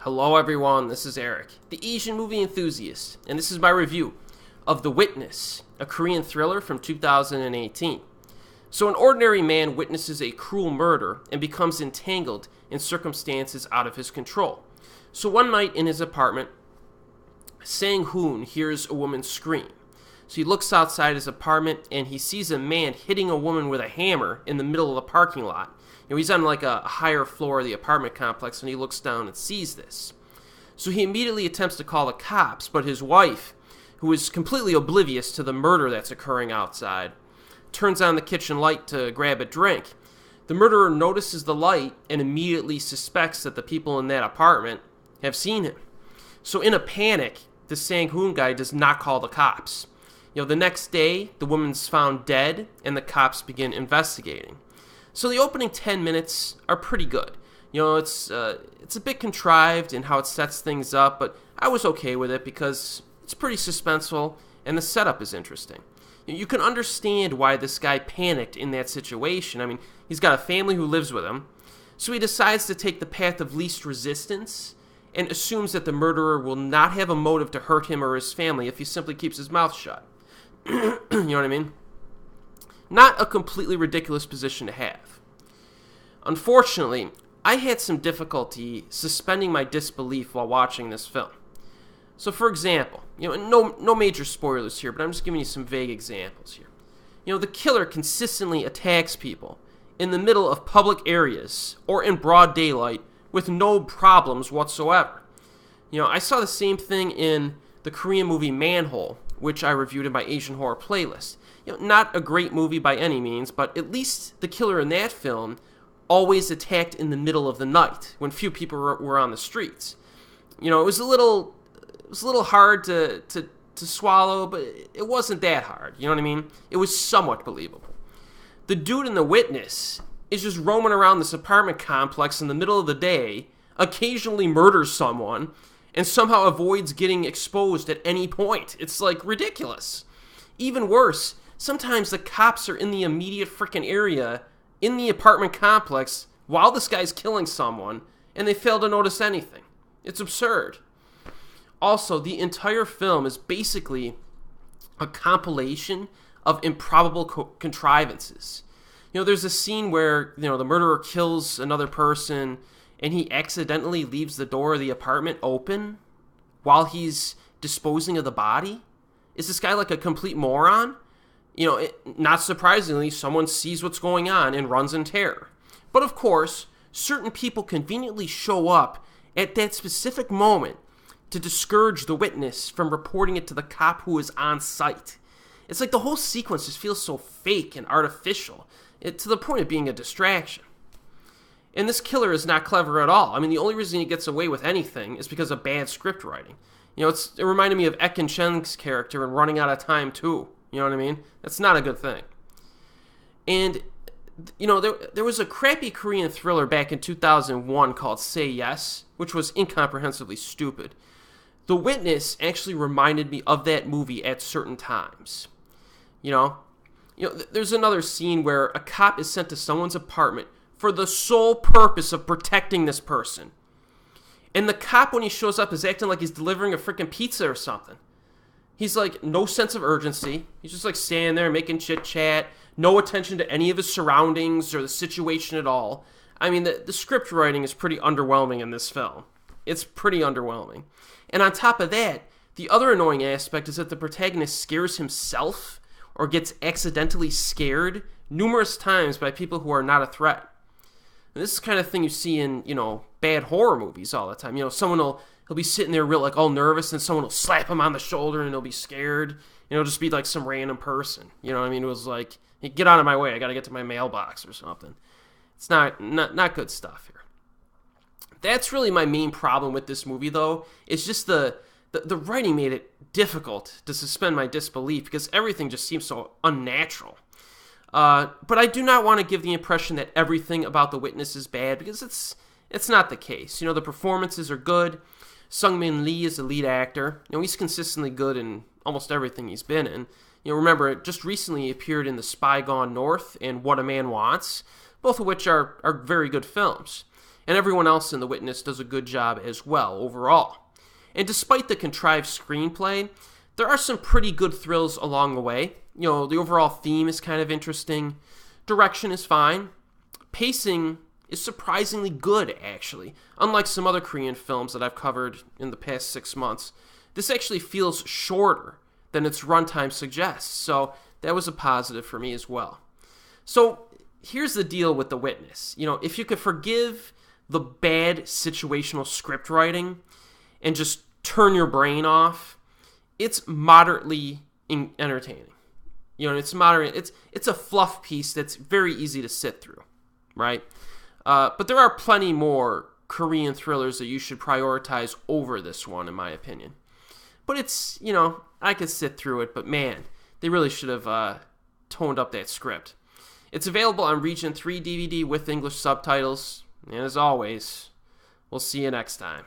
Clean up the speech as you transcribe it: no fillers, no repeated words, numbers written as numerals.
Hello everyone, this is Erik, the Asian movie enthusiast, and this is my review of The Witness, a Korean thriller from 2018. So an ordinary man witnesses a cruel murder and becomes entangled in circumstances out of his control. So one night in his apartment, Sang-hoon hears a woman scream. So he looks outside his apartment and he sees a man hitting a woman with a hammer in the middle of the parking lot. He's on like a higher floor of the apartment complex and he looks down and sees this. So he immediately attempts to call the cops, but his wife, who is completely oblivious to the murder that's occurring outside, turns on the kitchen light to grab a drink. The murderer notices the light and immediately suspects that the people in that apartment have seen him. So in a panic, the Sang-hoon guy does not call the cops. The next day, the woman's found dead and the cops begin investigating. So the opening 10 minutes are pretty good. It's a bit contrived in how it sets things up, but I was okay with it because it's pretty suspenseful and the setup is interesting. You can understand why this guy panicked in that situation. I mean, he's got a family who lives with him, so he decides to take the path of least resistance and assumes that the murderer will not have a motive to hurt him or his family if he simply keeps his mouth shut. You know what I mean? Not a completely ridiculous position to have. Unfortunately, I had some difficulty suspending my disbelief while watching this film. So for example, no major spoilers here, but I'm just giving you some vague examples here. The killer consistently attacks people in the middle of public areas or in broad daylight with no problems whatsoever. I saw the same thing in the Korean movie Manhole, which I reviewed in my Asian horror playlist. Not a great movie by any means, but at least the killer in that film always attacked in the middle of the night when few people were on the streets. It was a little hard to swallow, but it wasn't that hard. You know what I mean? It was somewhat believable. The dude in The Witness is just roaming around this apartment complex in the middle of the day, occasionally murders someone, and somehow avoids getting exposed at any point. It's like ridiculous. Even worse, sometimes the cops are in the immediate frickin' area in the apartment complex while this guy's killing someone, and they fail to notice anything. It's absurd. Also, the entire film is basically a compilation of improbable contrivances. There's a scene where, the murderer kills another person, and he accidentally leaves the door of the apartment open while he's disposing of the body. Is this guy like a complete moron? Not surprisingly, someone sees what's going on and runs in terror. But of course, certain people conveniently show up at that specific moment to discourage the witness from reporting it to the cop who is on site. It's like the whole sequence just feels so fake and artificial, to the point of being a distraction. And this killer is not clever at all. I mean, the only reason he gets away with anything is because of bad script writing. It reminded me of Ekin Chen's character in Running Out of Time too. You know what I mean? That's not a good thing. And, there was a crappy Korean thriller back in 2001 called Say Yes, which was incomprehensibly stupid. The Witness actually reminded me of that movie at certain times. There's another scene where a cop is sent to someone's apartment for the sole purpose of protecting this person. And the cop, when he shows up, is acting like he's delivering a freaking pizza or something. He's like, no sense of urgency. He's just like standing there making chit-chat, no attention to any of his surroundings or the situation at all. I mean, the script writing is pretty underwhelming in this film. It's pretty underwhelming. And on top of that, the other annoying aspect is that the protagonist scares himself or gets accidentally scared numerous times by people who are not a threat. And this is the kind of thing you see in, bad horror movies all the time. He'll be sitting there real, all nervous, and someone will slap him on the shoulder and he'll be scared. And it'll just be like some random person. You know what I mean? It was like, hey, get out of my way. I got to get to my mailbox or something. It's not good stuff here. That's really my main problem with this movie, though. It's just the writing made it difficult to suspend my disbelief because everything just seems so unnatural. But I do not want to give the impression that everything about The Witness is bad because it's not the case. The performances are good. Sung-min Lee is the lead actor. He's consistently good in almost everything he's been in. Remember, just recently he appeared in The Spy Gone North and What a Man Wants, both of which are very good films. and everyone else in The Witness does a good job as well overall. And despite the contrived screenplay, there are some pretty good thrills along the way. The overall theme is kind of interesting. Direction is fine. Pacing is surprisingly good, actually. Unlike some other Korean films that I've covered in the past 6 months, this actually feels shorter than its runtime suggests, so that was a positive for me as well. So here's the deal with The Witness. If you could forgive the bad situational script writing and just turn your brain off, it's moderately entertaining. It's moderate. It's a fluff piece that's very easy to sit through, right? But there are plenty more Korean thrillers that you should prioritize over this one, in my opinion. But it's, I could sit through it, but man, they really should have toned up that script. It's available on Region 3 DVD with English subtitles. And as always, we'll see you next time.